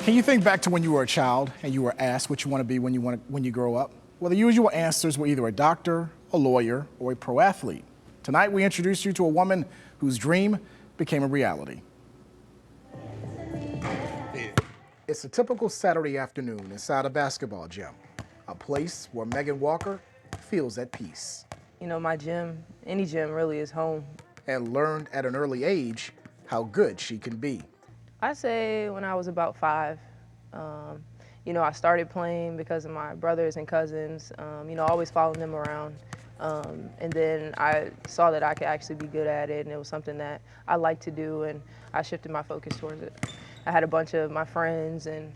Can you think back to when you were a child and you were asked what you want to be when you grow up? Well, the usual answers were either a doctor, a lawyer, or a pro athlete. Tonight, we introduce you to a woman whose dream became a reality. It's a typical Saturday afternoon inside a basketball gym, a place where Megan Walker feels at peace. You know, my gym, any gym really is home. And learned at an early age how good she can be. I say when I was about 5, you know, I started playing because of my brothers and cousins, you know, always following them around. And then I saw that I could actually be good at it, and it was something that I liked to do, and I shifted my focus towards it. I had a bunch of my friends and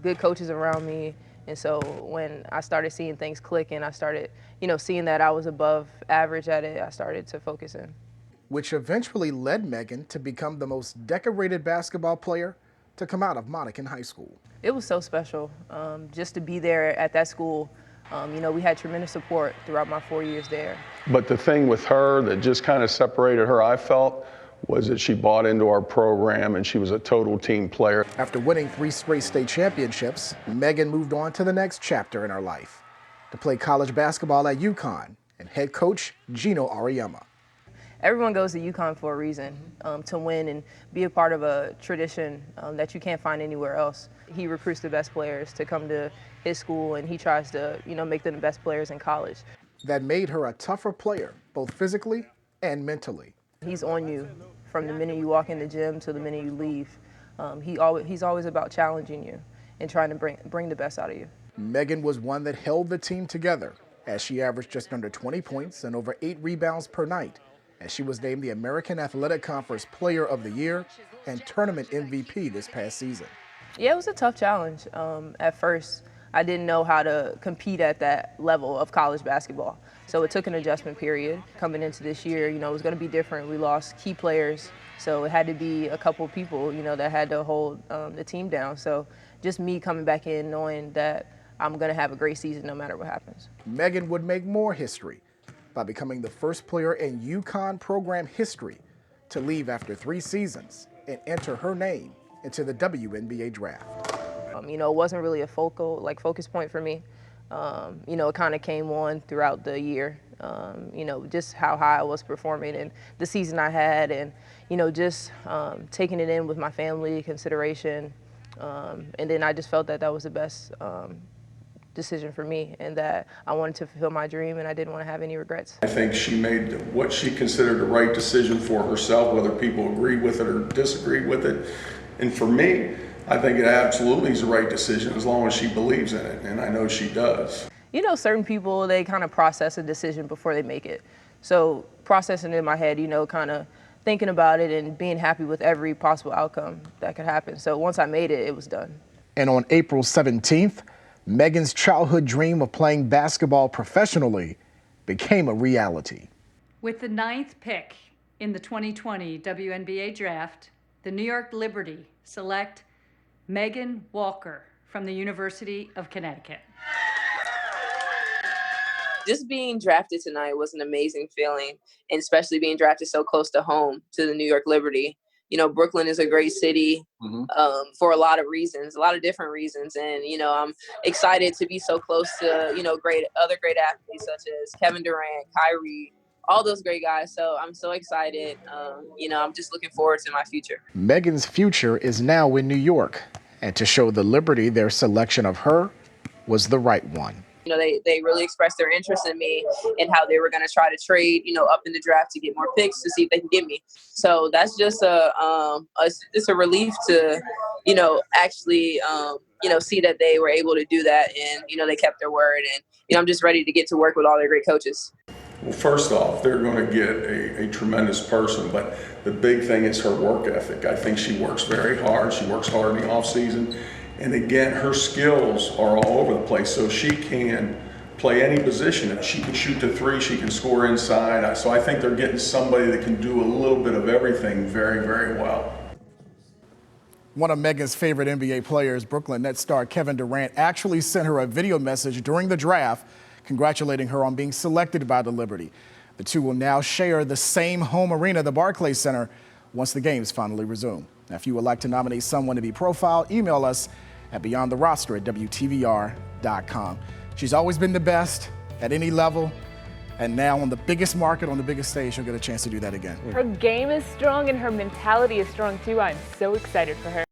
good coaches around me, and so when I started seeing things click and I started, you know, seeing that I was above average at it, I started to focus in. Which eventually led Megan to become the most decorated basketball player to come out of Monacan High School. It was so special just to be there at that school. You know, we had tremendous support throughout my 4 years there. But the thing with her that just kind of separated her, I felt, was that she bought into our program and she was a total team player. After winning 3 straight state championships, Megan moved on to the next chapter in her life, to play college basketball at UConn and head coach Gino Auriemma. Everyone goes to UConn for a reason, to win and be a part of a tradition that you can't find anywhere else. He recruits the best players to come to his school, and he tries to, you know, make them the best players in college. That made her a tougher player, both physically and mentally. He's on you from the minute you walk in the gym to the minute you leave. He's always about challenging you and trying to bring the best out of you. Megan was one that held the team together, as she averaged just under 20 points and over 8 rebounds per night, as she was named the American Athletic Conference Player of the Year and Tournament MVP this past season. Yeah, it was a tough challenge. At first, I didn't know how to compete at that level of college basketball. So it took an adjustment period. Coming into this year, you know, it was going to be different. We lost key players, so it had to be a couple people, you know, that had to hold the team down. So just me coming back in knowing that I'm going to have a great season no matter what happens. Megan would make more history by becoming the first player in UConn program history to leave after 3 seasons and enter her name into the WNBA draft. You know, it wasn't really a focus point for me. You know, it kind of came on throughout the year, you know, just how high I was performing and the season I had, and, you know, just taking it in with my family consideration. And then I just felt that that was the best decision for me, and that I wanted to fulfill my dream, and I didn't want to have any regrets. I think she made what she considered the right decision for herself, whether people agreed with it or disagreed with it. And for me, I think it absolutely is the right decision as long as she believes in it, and I know she does. You know, certain people, they kind of process a decision before they make it. So processing it in my head, you know, kind of thinking about it and being happy with every possible outcome that could happen. So once I made it, it was done. And on April 17th, Megan's childhood dream of playing basketball professionally became a reality. With the 9th pick in the 2020 WNBA draft, the New York Liberty select Megan Walker from the University of Connecticut. Just being drafted tonight was an amazing feeling, and especially being drafted so close to home, to the New York Liberty. You know, Brooklyn is a great city for a lot of reasons, a lot of different reasons. And, you know, I'm excited to be so close to, you know, other great athletes such as Kevin Durant, Kyrie, all those great guys. So I'm so excited. You know, I'm just looking forward to my future. Megan's future is now in New York, and to show the Liberty their selection of her was the right one. You know, they really expressed their interest in me and how they were going to try to trade, you know, up in the draft to get more picks to see if they can get me. So that's just it's a relief to, you know, actually, you know, see that they were able to do that, and, you know, they kept their word. And, you know, I'm just ready to get to work with all their great coaches. Well, first off, they're going to get a tremendous person, but the big thing is her work ethic. I think she works very hard. She works hard in the off season. And again, her skills are all over the place, so she can play any position. She can shoot the 3, she can score inside. So I think they're getting somebody that can do a little bit of everything very, very well. One of Megan's favorite NBA players, Brooklyn Nets star Kevin Durant, actually sent her a video message during the draft congratulating her on being selected by the Liberty. The two will now share the same home arena, the Barclays Center, once the games finally resume. Now, if you would like to nominate someone to be profiled, email us at beyondtheroster@WTVR.com. She's always been the best at any level, and now on the biggest market, on the biggest stage, she'll get a chance to do that again. Her game is strong and her mentality is strong too. I'm so excited for her.